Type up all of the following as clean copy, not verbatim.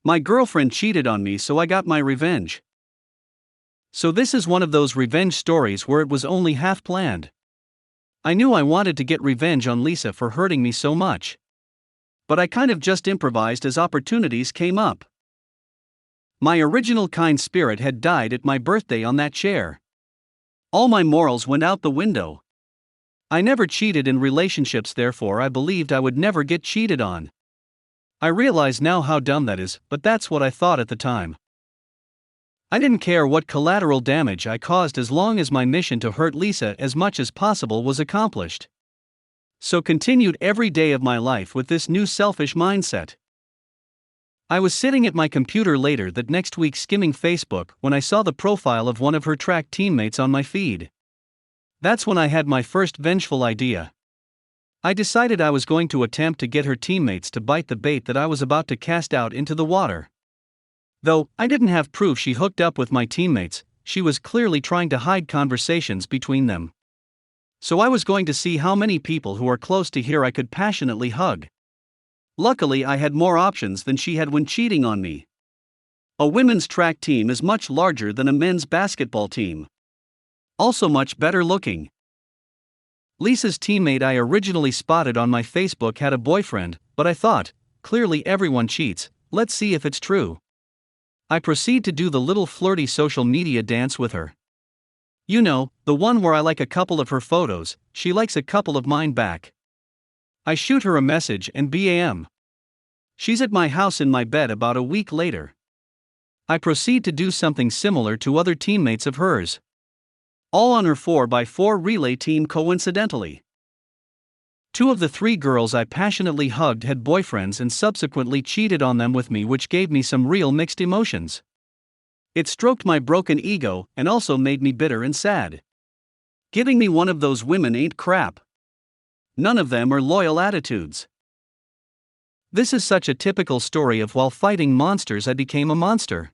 My girlfriend cheated on me, so I got my revenge. So this is one of those revenge stories where it was only half planned. I knew I wanted to get revenge on Lisa for hurting me so much. But I kind of just improvised as opportunities came up. My original kind spirit had died at my birthday on that chair. All my morals went out the window. I never cheated in relationships, therefore I believed I would never get cheated on. I realize now how dumb that is, but that's what I thought at the time. I didn't care what collateral damage I caused as long as my mission to hurt Lisa as much as possible was accomplished. So continued every day of my life with this new selfish mindset. I was sitting at my computer later that next week skimming Facebook when I saw the profile of one of her track teammates on my feed. That's when I had my first vengeful idea. I decided I was going to attempt to get her teammates to bite the bait that I was about to cast out into the water. Though I didn't have proof she hooked up with my teammates, she was clearly trying to hide conversations between them. So I was going to see how many people who are close to here I could passionately hug. Luckily, I had more options than she had when cheating on me. A women's track team is much larger than a men's basketball team. Also much better looking. Lisa's teammate I originally spotted on my Facebook had a boyfriend, but I thought, clearly everyone cheats, let's see if it's true. I proceed to do the little flirty social media dance with her. You know, the one where I like a couple of her photos, she likes a couple of mine back. I shoot her a message and bam. She's at my house in my bed about a week later. I proceed to do something similar to other teammates of hers. All on her 4x4 relay team coincidentally. 2 of the 3 girls I passionately hugged had boyfriends and subsequently cheated on them with me, which gave me some real mixed emotions. It stroked my broken ego and also made me bitter and sad. Giving me one of those women ain't crap. None of them are loyal attitudes. This is such a typical story of while fighting monsters I became a monster.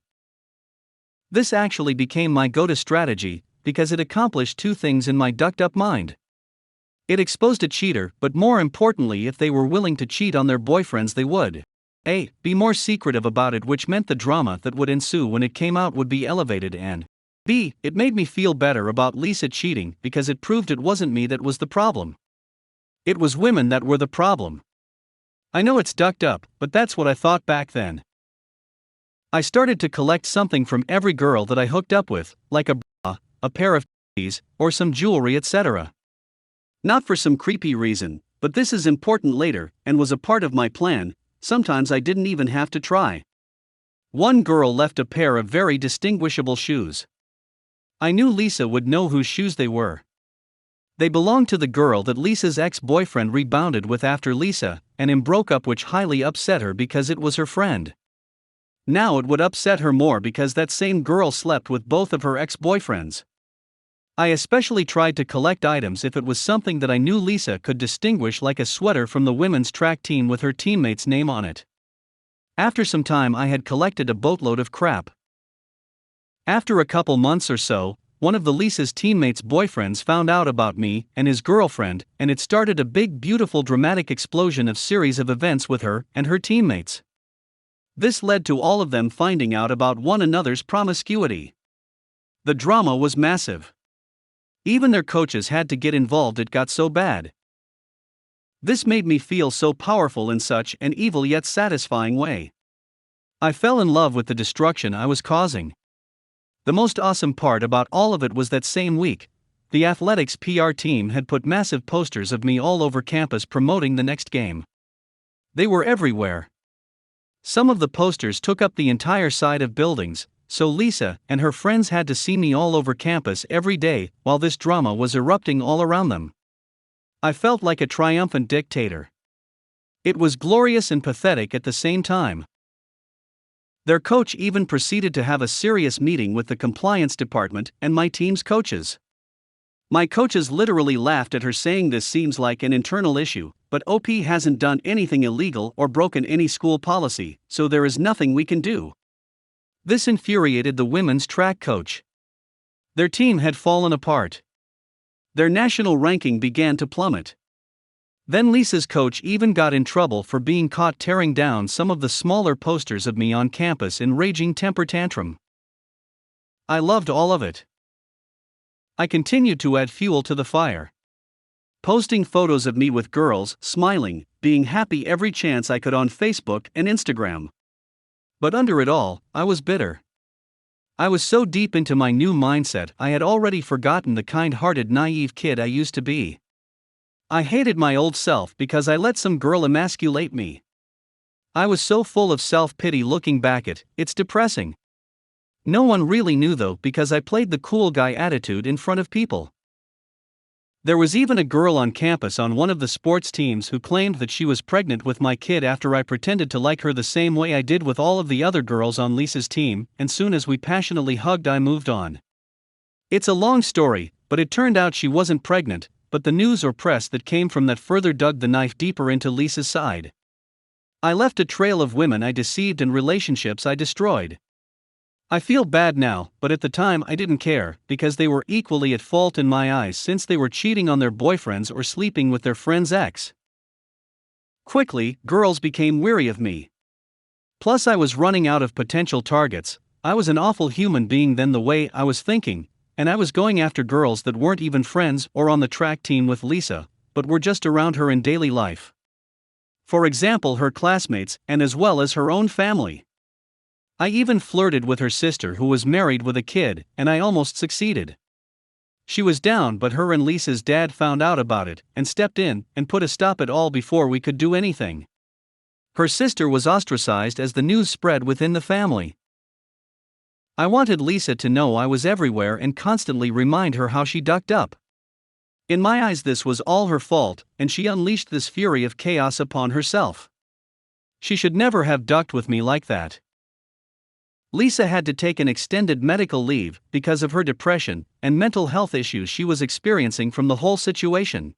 This actually became my go-to strategy because it accomplished 2 things in my ducked-up mind. It exposed a cheater, but more importantly, if they were willing to cheat on their boyfriends, they would A. Be more secretive about it, which meant the drama that would ensue when it came out would be elevated, and B. It made me feel better about Lisa cheating because it proved it wasn't me that was the problem. It was women that were the problem. I know it's ducked up, but that's what I thought back then. I started to collect something from every girl that I hooked up with, like a bra, a pair of keys, or some jewelry, etc. Not for some creepy reason, but this is important later, and was a part of my plan. Sometimes I didn't even have to try. One girl left a pair of very distinguishable shoes. I knew Lisa would know whose shoes they were. They belonged to the girl that Lisa's ex-boyfriend rebounded with after Lisa and him broke up, which highly upset her because it was her friend. Now it would upset her more because that same girl slept with both of her ex-boyfriends. I especially tried to collect items if it was something that I knew Lisa could distinguish, like a sweater from the women's track team with her teammate's name on it. After some time I had collected a boatload of crap. After a couple months or so, one of the Lisa's teammates' boyfriends found out about me and his girlfriend, and it started a big, beautiful, dramatic explosion of series of events with her and her teammates. This led to all of them finding out about one another's promiscuity. The drama was massive. Even their coaches had to get involved, it got so bad. This made me feel so powerful in such an evil yet satisfying way. I fell in love with the destruction I was causing. The most awesome part about all of it was that same week, the athletics PR team had put massive posters of me all over campus promoting the next game. They were everywhere. Some of the posters took up the entire side of buildings, so Lisa and her friends had to see me all over campus every day while this drama was erupting all around them. I felt like a triumphant dictator. It was glorious and pathetic at the same time. Their coach even proceeded to have a serious meeting with the compliance department and my team's coaches. My coaches literally laughed at her, saying this seems like an internal issue, but OP hasn't done anything illegal or broken any school policy, so there is nothing we can do. This infuriated the women's track coach. Their team had fallen apart. Their national ranking began to plummet. Then Lisa's coach even got in trouble for being caught tearing down some of the smaller posters of me on campus in raging temper tantrum. I loved all of it. I continued to add fuel to the fire, posting photos of me with girls, smiling, being happy every chance I could on Facebook and Instagram. But under it all, I was bitter. I was so deep into my new mindset I had already forgotten the kind-hearted naive kid I used to be. I hated my old self because I let some girl emasculate me. I was so full of self-pity looking back it's depressing. No one really knew though because I played the cool guy attitude in front of people. There was even a girl on campus on one of the sports teams who claimed that she was pregnant with my kid after I pretended to like her the same way I did with all of the other girls on Lisa's team, and soon as we passionately hugged I moved on. It's a long story, but it turned out she wasn't pregnant, but the news or press that came from that further dug the knife deeper into Lisa's side. I left a trail of women I deceived and relationships I destroyed. I feel bad now, but at the time I didn't care, because they were equally at fault in my eyes since they were cheating on their boyfriends or sleeping with their friend's ex. Quickly, girls became weary of me. Plus I was running out of potential targets. I was an awful human being then the way I was thinking, and I was going after girls that weren't even friends or on the track team with Lisa, but were just around her in daily life. For example, her classmates, and as well as her own family. I even flirted with her sister who was married with a kid, and I almost succeeded. She was down, but her and Lisa's dad found out about it and stepped in and put a stop at all before we could do anything. Her sister was ostracized as the news spread within the family. I wanted Lisa to know I was everywhere and constantly remind her how she ducked up. In my eyes this was all her fault, and she unleashed this fury of chaos upon herself. She should never have ducked with me like that. Lisa had to take an extended medical leave because of her depression and mental health issues she was experiencing from the whole situation.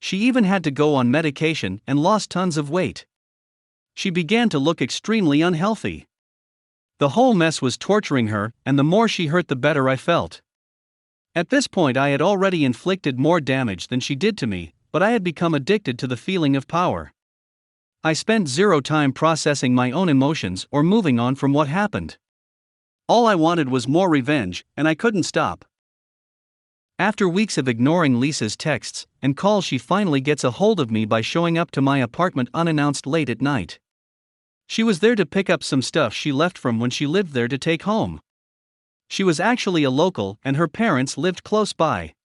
She even had to go on medication and lost tons of weight. She began to look extremely unhealthy. The whole mess was torturing her, and the more she hurt the better I felt. At this point I had already inflicted more damage than she did to me, but I had become addicted to the feeling of power. I spent zero time processing my own emotions or moving on from what happened. All I wanted was more revenge, and I couldn't stop. After weeks of ignoring Lisa's texts and calls, she finally gets a hold of me by showing up to my apartment unannounced late at night. She was there to pick up some stuff she left from when she lived there to take home. She was actually a local, and her parents lived close by.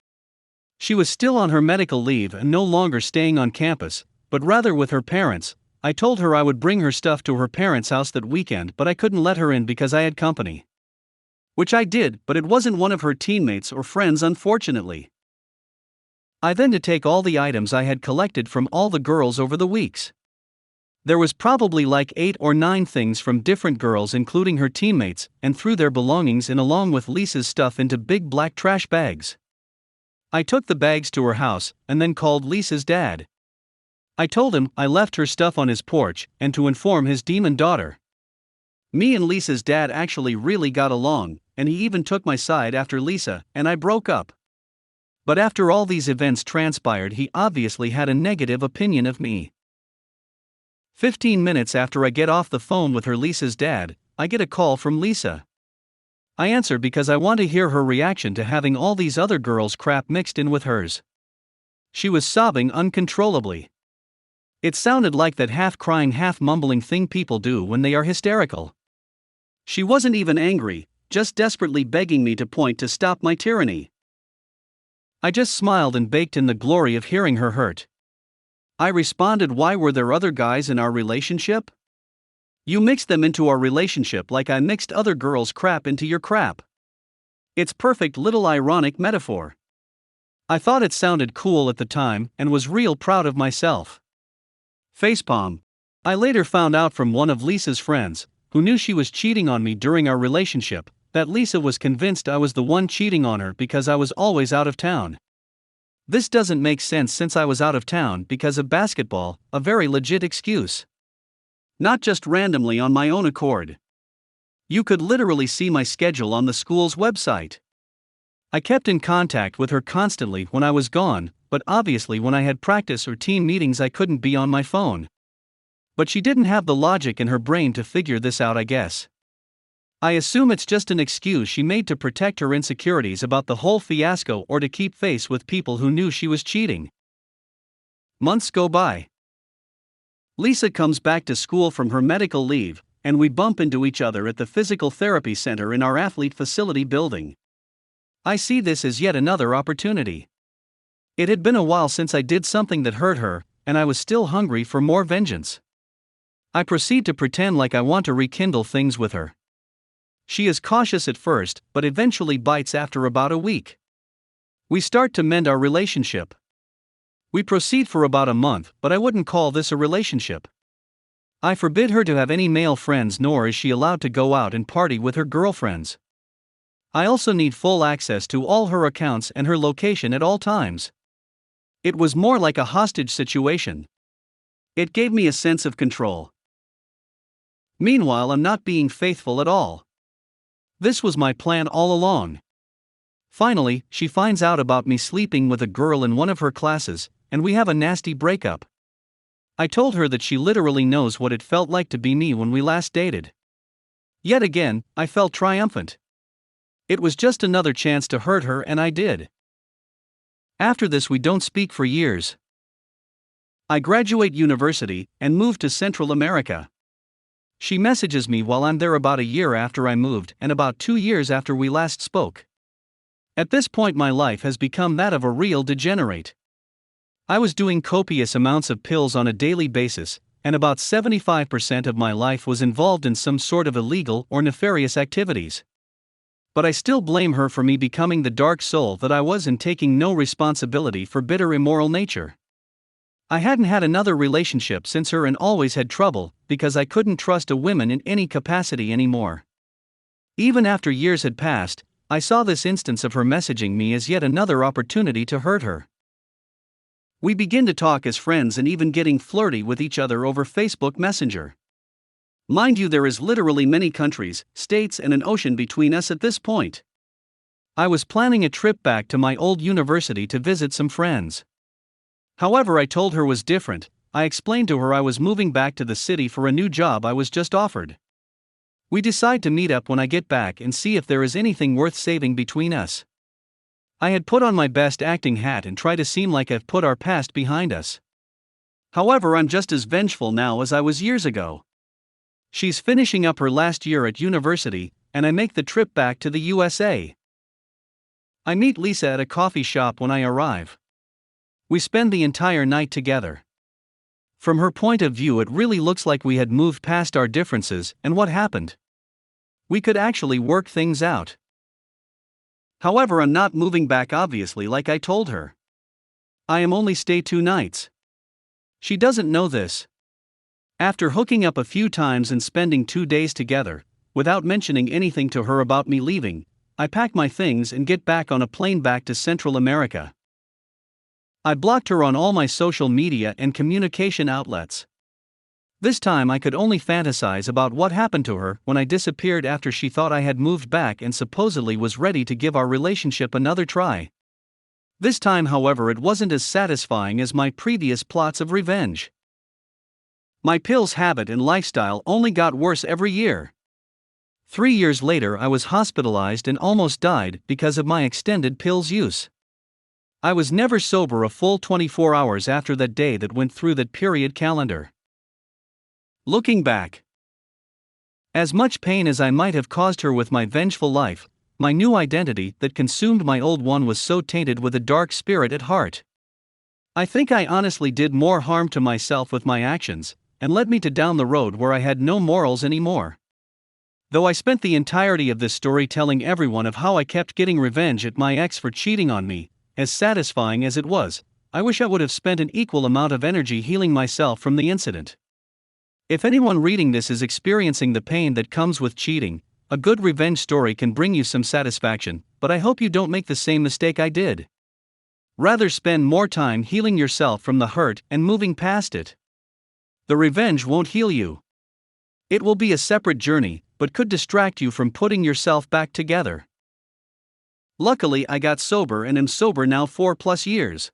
She was still on her medical leave and no longer staying on campus, but rather with her parents. I told her I would bring her stuff to her parents' house that weekend, but I couldn't let her in because I had company. Which I did, but it wasn't one of her teammates or friends, unfortunately. I then had to take all the items I had collected from all the girls over the weeks. There was probably like 8 or 9 things from different girls including her teammates, and threw their belongings in along with Lisa's stuff into big black trash bags. I took the bags to her house and then called Lisa's dad. I told him I left her stuff on his porch and to inform his demon daughter. Me and Lisa's dad actually really got along, and he even took my side after Lisa and I broke up. But after all these events transpired, he obviously had a negative opinion of me. 15 minutes after I get off the phone with her Lisa's dad, I get a call from Lisa. I answer because I want to hear her reaction to having all these other girls' crap mixed in with hers. She was sobbing uncontrollably. It sounded like that half-crying, half-mumbling thing people do when they are hysterical. She wasn't even angry, just desperately begging me to point to stop my tyranny. I just smiled and baked in the glory of hearing her hurt. I responded, "Why were there other guys in our relationship? You mixed them into our relationship like I mixed other girls' crap into your crap. It's perfect little ironic metaphor." I thought it sounded cool at the time and was real proud of myself. Facepalm. I later found out from one of Lisa's friends, who knew she was cheating on me during our relationship, that Lisa was convinced I was the one cheating on her because I was always out of town. This doesn't make sense since I was out of town because of basketball, a very legit excuse. Not just randomly on my own accord. You could literally see my schedule on the school's website. I kept in contact with her constantly when I was gone, but obviously when I had practice or team meetings I couldn't be on my phone. But she didn't have the logic in her brain to figure this out, I guess. I assume it's just an excuse she made to protect her insecurities about the whole fiasco or to keep face with people who knew she was cheating. Months go by. Lisa comes back to school from her medical leave, and we bump into each other at the physical therapy center in our athlete facility building. I see this as yet another opportunity. It had been a while since I did something that hurt her, and I was still hungry for more vengeance. I proceed to pretend like I want to rekindle things with her. She is cautious at first, but eventually bites after about a week. We start to mend our relationship. We proceed for about a month, but I wouldn't call this a relationship. I forbid her to have any male friends, nor is she allowed to go out and party with her girlfriends. I also need full access to all her accounts and her location at all times. It was more like a hostage situation. It gave me a sense of control. Meanwhile, I'm not being faithful at all. This was my plan all along. Finally, she finds out about me sleeping with a girl in one of her classes, and we have a nasty breakup. I told her that she literally knows what it felt like to be me when we last dated. Yet again, I felt triumphant. It was just another chance to hurt her, and I did. After this, we don't speak for years. I graduate university and move to Central America. She messages me while I'm there about a year after I moved and about 2 years after we last spoke. At this point, my life has become that of a real degenerate. I was doing copious amounts of pills on a daily basis, and about 75% of my life was involved in some sort of illegal or nefarious activities. But I still blame her for me becoming the dark soul that I was and taking no responsibility for bitter immoral nature. I hadn't had another relationship since her and always had trouble because I couldn't trust a woman in any capacity anymore. Even after years had passed, I saw this instance of her messaging me as yet another opportunity to hurt her. We begin to talk as friends and even getting flirty with each other over Facebook Messenger. Mind you, there is literally many countries, states, and an ocean between us at this point. I was planning a trip back to my old university to visit some friends. However, I told her was different. I explained to her I was moving back to the city for a new job I was just offered. We decide to meet up when I get back and see if there is anything worth saving between us. I had put on my best acting hat and try to seem like I've put our past behind us. However, I'm just as vengeful now as I was years ago. She's finishing up her last year at university, and I make the trip back to the USA. I meet Lisa at a coffee shop when I arrive. We spend the entire night together. From her point of view, it really looks like we had moved past our differences, and what happened? We could actually work things out. However, I'm not moving back, obviously, like I told her. I am only stay 2 nights. She doesn't know this. After hooking up a few times and spending 2 days together, without mentioning anything to her about me leaving, I pack my things and get back on a plane back to Central America. I blocked her on all my social media and communication outlets. This time I could only fantasize about what happened to her when I disappeared after she thought I had moved back and supposedly was ready to give our relationship another try. This time, however, it wasn't as satisfying as my previous plots of revenge. My pills habit and lifestyle only got worse every year. 3 years later, I was hospitalized and almost died because of my extended pills use. I was never sober a full 24 hours after that day that went through that period calendar. Looking back, as much pain as I might have caused her with my vengeful life, my new identity that consumed my old one was so tainted with a dark spirit at heart. I think I honestly did more harm to myself with my actions, and led me to down the road where I had no morals anymore. Though I spent the entirety of this story telling everyone of how I kept getting revenge at my ex for cheating on me, as satisfying as it was, I wish I would have spent an equal amount of energy healing myself from the incident. If anyone reading this is experiencing the pain that comes with cheating, a good revenge story can bring you some satisfaction, but I hope you don't make the same mistake I did. Rather spend more time healing yourself from the hurt and moving past it. The revenge won't heal you. It will be a separate journey, but could distract you from putting yourself back together. Luckily, I got sober and am sober now 4+ years.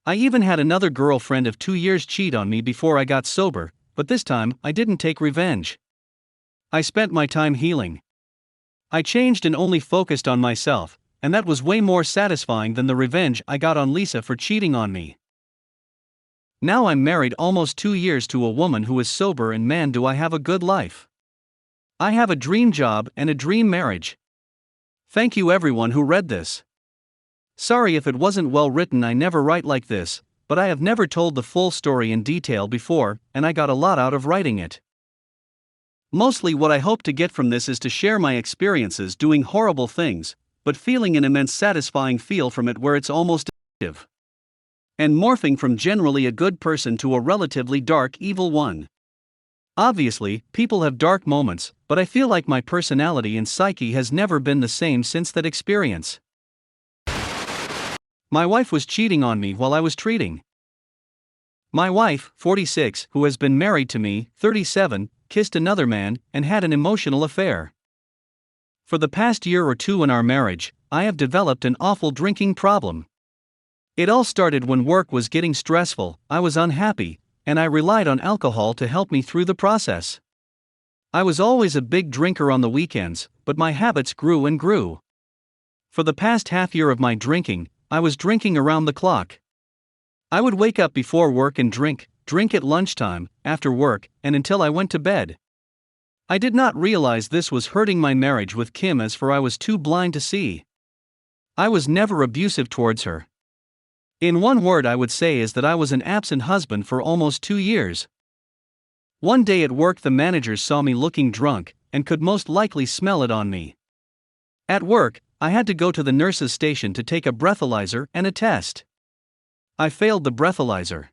I even had another girlfriend of 2 years cheat on me before I got sober, but this time, I didn't take revenge. I spent my time healing. I changed and only focused on myself, and that was way more satisfying than the revenge I got on Lisa for cheating on me. Now I'm married almost 2 years to a woman who is sober, and man, do I have a good life. I have a dream job and a dream marriage. Thank you everyone who read this. Sorry if it wasn't well written. I never write like this, but I have never told the full story in detail before, and I got a lot out of writing it. Mostly what I hope to get from this is to share my experiences doing horrible things, but feeling an immense satisfying feel from it where it's almost addictive. And morphing from generally a good person to a relatively dark evil one. Obviously, people have dark moments, but I feel like my personality and psyche has never been the same since that experience. My wife was cheating on me while I was treating. My wife, 46, who has been married to me, 37, kissed another man and had an emotional affair. For the past year or two in our marriage, I have developed an awful drinking problem. It all started when work was getting stressful, I was unhappy, and I relied on alcohol to help me through the process. I was always a big drinker on the weekends, but my habits grew and grew. For the past half year of my drinking, I was drinking around the clock. I would wake up before work and drink at lunchtime, after work, and until I went to bed. I did not realize this was hurting my marriage with Kim, as for I was too blind to see. I was never abusive towards her. In one word, I would say is that I was an absent husband for almost 2 years. One day at work, the managers saw me looking drunk, and could most likely smell it on me. At work, I had to go to the nurse's station to take a breathalyzer and a test. I failed the breathalyzer.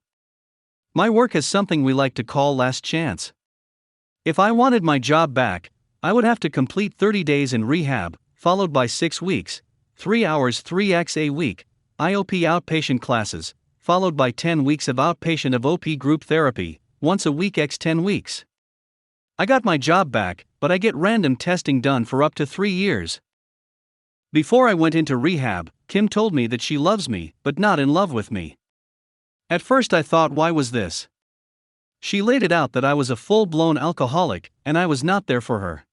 My work has something we like to call last chance. If I wanted my job back, I would have to complete 30 days in rehab, followed by 6 weeks, 3 hours 3x a week, IOP outpatient classes, followed by 10 weeks of outpatient of OP group therapy, once a week x 10 weeks. I got my job back, but I get random testing done for up to 3 years. Before I went into rehab, Kim told me that she loves me, but not in love with me. At first I thought, why was this? She laid it out that I was a full-blown alcoholic, and I was not there for her.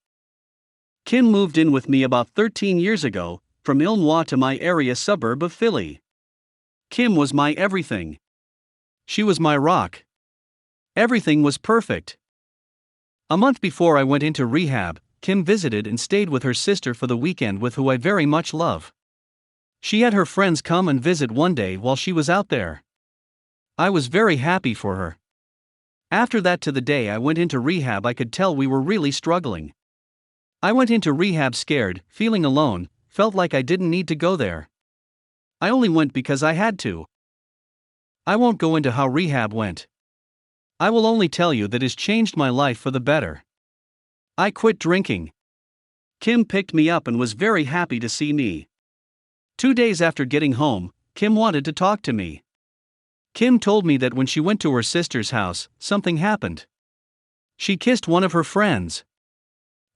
Kim moved in with me about 13 years ago, from Illinois to my area suburb of Philly. Kim was my everything. She was my rock. Everything was perfect. A month before I went into rehab, Kim visited and stayed with her sister for the weekend, with who I very much love. She had her friends come and visit one day while she was out there. I was very happy for her. After that, to the day I went into rehab, I could tell we were really struggling. I went into rehab scared, feeling alone, felt like I didn't need to go there. I only went because I had to. I won't go into how rehab went. I will only tell you that it has changed my life for the better. I quit drinking. Kim picked me up and was very happy to see me. 2 days after getting home, Kim wanted to talk to me. Kim told me that when she went to her sister's house, something happened. She kissed one of her friends.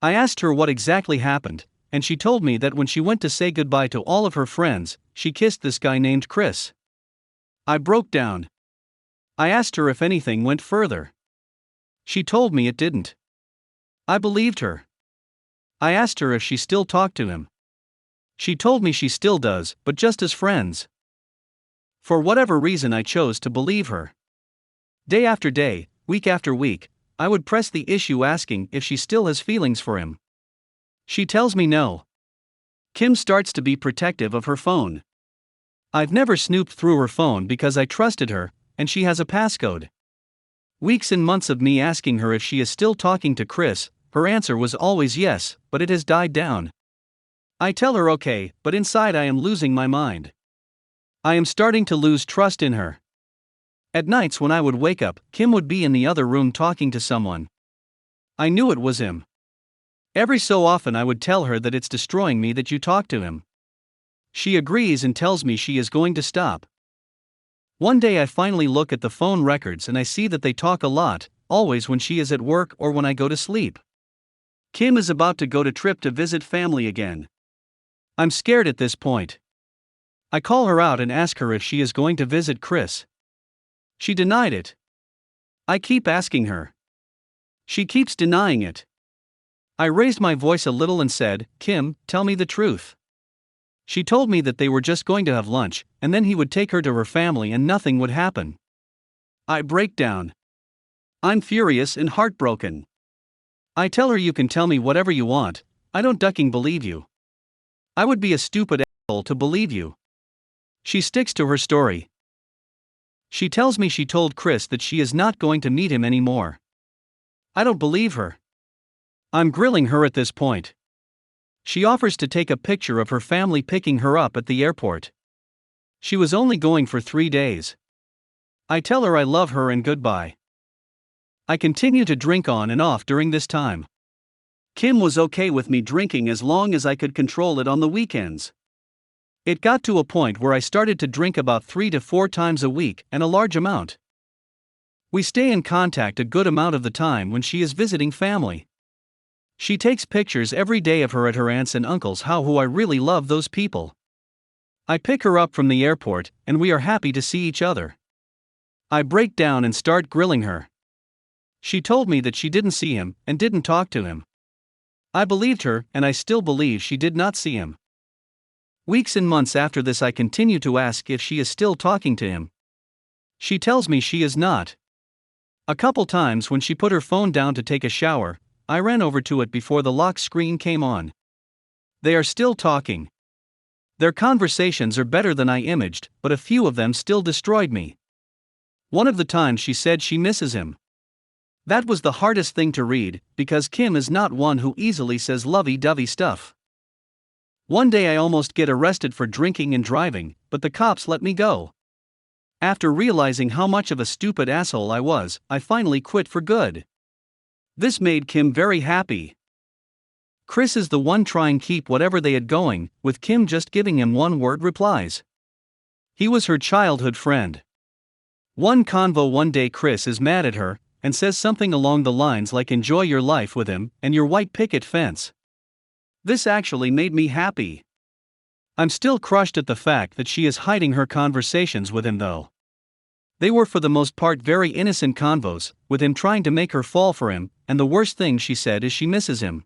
I asked her what exactly happened, and she told me that when she went to say goodbye to all of her friends, she kissed this guy named Chris. I broke down. I asked her if anything went further. She told me it didn't. I believed her. I asked her if she still talked to him. She told me she still does, but just as friends. For whatever reason, I chose to believe her. Day after day, week after week, I would press the issue asking if she still has feelings for him. She tells me no. Kim starts to be protective of her phone. I've never snooped through her phone because I trusted her, and she has a passcode. Weeks and months of me asking her if she is still talking to Chris, her answer was always yes, but it has died down. I tell her okay, but inside I am losing my mind. I am starting to lose trust in her. At nights when I would wake up, Kim would be in the other room talking to someone. I knew it was him. Every so often I would tell her that it's destroying me that you talk to him. She agrees and tells me she is going to stop. One day I finally look at the phone records and I see that they talk a lot, always when she is at work or when I go to sleep. Kim is about to go to trip to visit family again. I'm scared at this point. I call her out and ask her if she is going to visit Chris. She denied it. I keep asking her. She keeps denying it. I raised my voice a little and said, "Kim, tell me the truth." She told me that they were just going to have lunch, and then he would take her to her family and nothing would happen. I break down. I'm furious and heartbroken. I tell her, "You can tell me whatever you want, I don't ducking believe you. I would be a stupid asshole to believe you." She sticks to her story. She tells me she told Chris that she is not going to meet him anymore. I don't believe her. I'm grilling her at this point. She offers to take a picture of her family picking her up at the airport. She was only going for 3 days. I tell her I love her and goodbye. I continue to drink on and off during this time. Kim was okay with me drinking as long as I could control it on the weekends. It got to a point where I started to drink about 3 to 4 times a week, and a large amount. We stay in contact a good amount of the time when she is visiting family. She takes pictures every day of her at her aunts and uncles' who I really love those people. I pick her up from the airport, and we are happy to see each other. I break down and start grilling her. She told me that she didn't see him, and didn't talk to him. I believed her, and I still believe she did not see him. Weeks and months after this, I continue to ask if she is still talking to him. She tells me she is not. A couple times when she put her phone down to take a shower, I ran over to it before the lock screen came on. They are still talking. Their conversations are better than I imaged, but a few of them still destroyed me. One of the times she said she misses him. That was the hardest thing to read, because Kim is not one who easily says lovey-dovey stuff. One day I almost get arrested for drinking and driving, but the cops let me go. After realizing how much of a stupid asshole I was, I finally quit for good. This made Kim very happy. Chris is the one trying to keep whatever they had going, with Kim just giving him one-word replies. He was her childhood friend. One convo one day Chris is mad at her, and says something along the lines like "Enjoy your life with him, and your white picket fence." This actually made me happy. I'm still crushed at the fact that she is hiding her conversations with him though. They were for the most part very innocent convos, with him trying to make her fall for him, and the worst thing she said is she misses him.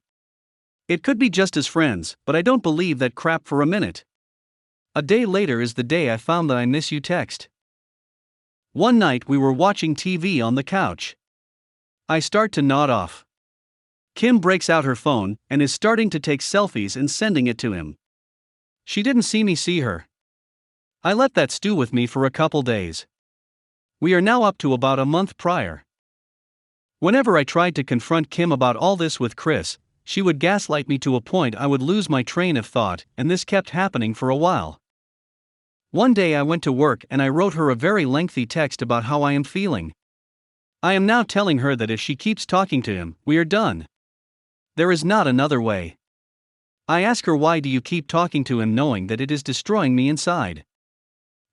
It could be just as friends, but I don't believe that crap for a minute. A day later is the day I found the "I miss you" text. One night we were watching TV on the couch. I start to nod off. Kim breaks out her phone, and is starting to take selfies and sending it to him. She didn't see me see her. I let that stew with me for a couple days. We are now up to about a month prior. Whenever I tried to confront Kim about all this with Chris, she would gaslight me to a point I would lose my train of thought, and this kept happening for a while. One day I went to work and I wrote her a very lengthy text about how I am feeling. I am now telling her that if she keeps talking to him, we are done. There is not another way. I ask her, "Why do you keep talking to him knowing that it is destroying me inside?"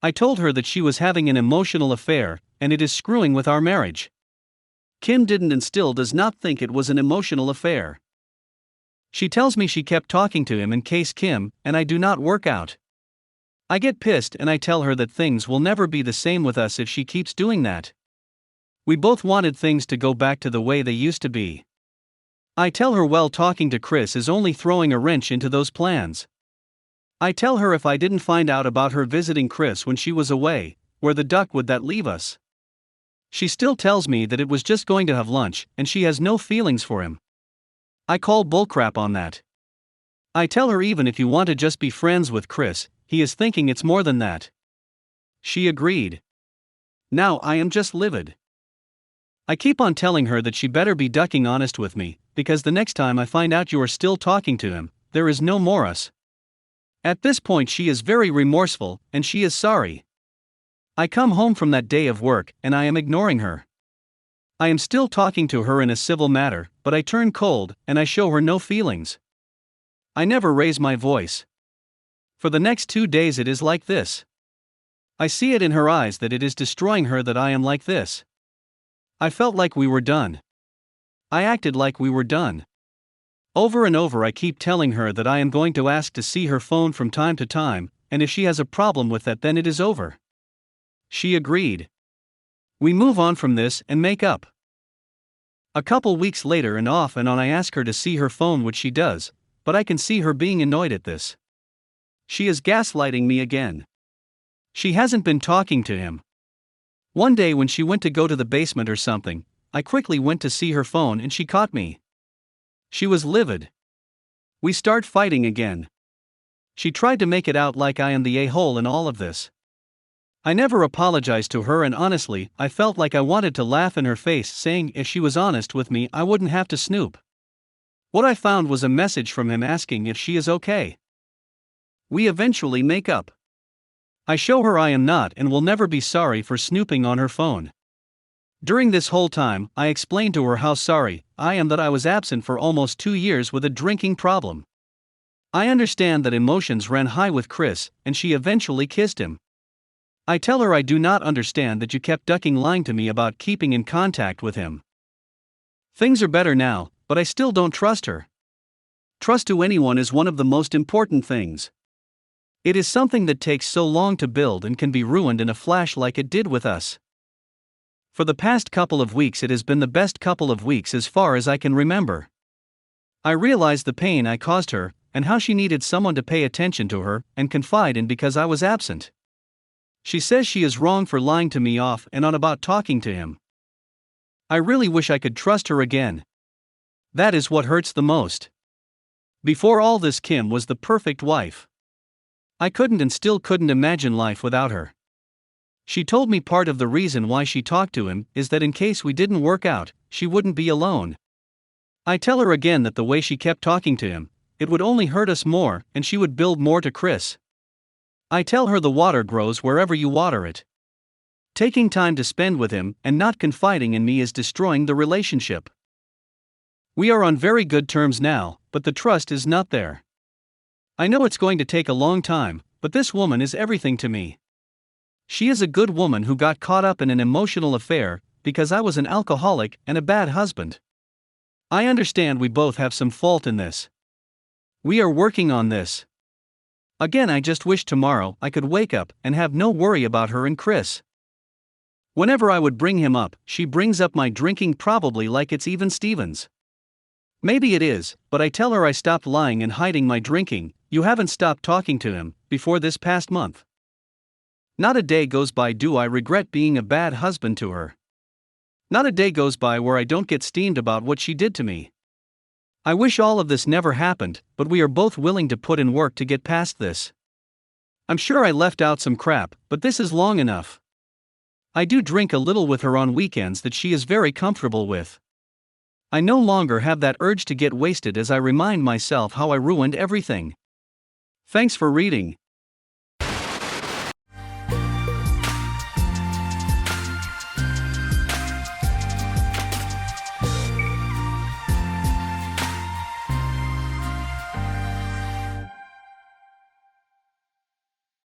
I told her that she was having an emotional affair, and it is screwing with our marriage. Kim didn't and still does not think it was an emotional affair. She tells me she kept talking to him in case Kim and I do not work out. I get pissed and I tell her that things will never be the same with us if she keeps doing that. We both wanted things to go back to the way they used to be. I tell her, well, talking to Chris is only throwing a wrench into those plans. I tell her if I didn't find out about her visiting Chris when she was away, where the duck would that leave us? She still tells me that it was just going to have lunch, and she has no feelings for him. I call bullcrap on that. I tell her even if you want to just be friends with Chris, he is thinking it's more than that. She agreed. Now I am just livid. I keep on telling her that she better be ducking honest with me, because the next time I find out you are still talking to him, there is no more us. At this point she is very remorseful, and she is sorry. I come home from that day of work, and I am ignoring her. I am still talking to her in a civil matter, but I turn cold, and I show her no feelings. I never raise my voice. For the next 2 days it is like this. I see it in her eyes that it is destroying her that I am like this. I felt like we were done. I acted like we were done. Over and over I keep telling her that I am going to ask to see her phone from time to time, and if she has a problem with that then it is over. She agreed. We move on from this and make up. A couple weeks later and off and on I ask her to see her phone, which she does, but I can see her being annoyed at this. She is gaslighting me again. She hasn't been talking to him. One day when she went to go to the basement or something, I quickly went to see her phone and she caught me. She was livid. We start fighting again. She tried to make it out like I am the a-hole in all of this. I never apologized to her, and honestly, I felt like I wanted to laugh in her face, saying if she was honest with me I wouldn't have to snoop. What I found was a message from him asking if she is okay. We eventually make up. I show her I am not and will never be sorry for snooping on her phone. During this whole time, I explained to her how sorry I am that I was absent for almost 2 years with a drinking problem. I understand that emotions ran high with Chris, and she eventually kissed him. I tell her I do not understand that you kept ducking lying to me about keeping in contact with him. Things are better now, but I still don't trust her. Trust to anyone is one of the most important things. It is something that takes so long to build and can be ruined in a flash like it did with us. For the past couple of weeks it has been the best couple of weeks as far as I can remember. I realized the pain I caused her, and how she needed someone to pay attention to her and confide in because I was absent. She says she is wrong for lying to me off and on about talking to him. I really wish I could trust her again. That is what hurts the most. Before all this, Kim was the perfect wife. I couldn't and still couldn't imagine life without her. She told me part of the reason why she talked to him is that in case we didn't work out, she wouldn't be alone. I tell her again that the way she kept talking to him, it would only hurt us more and she would build more to Chris. I tell her the water grows wherever you water it. Taking time to spend with him and not confiding in me is destroying the relationship. We are on very good terms now, but the trust is not there. I know it's going to take a long time, but this woman is everything to me. She is a good woman who got caught up in an emotional affair because I was an alcoholic and a bad husband. I understand we both have some fault in this. We are working on this. Again, I just wish tomorrow I could wake up and have no worry about her and Chris. Whenever I would bring him up, she brings up my drinking, probably like it's even Stevens. Maybe it is, but I tell her I stopped lying and hiding my drinking. You haven't stopped talking to him before this past month. Not a day goes by do I regret being a bad husband to her. Not a day goes by where I don't get steamed about what she did to me. I wish all of this never happened, but we are both willing to put in work to get past this. I'm sure I left out some crap, but this is long enough. I do drink a little with her on weekends that she is very comfortable with. I no longer have that urge to get wasted as I remind myself how I ruined everything. Thanks for reading.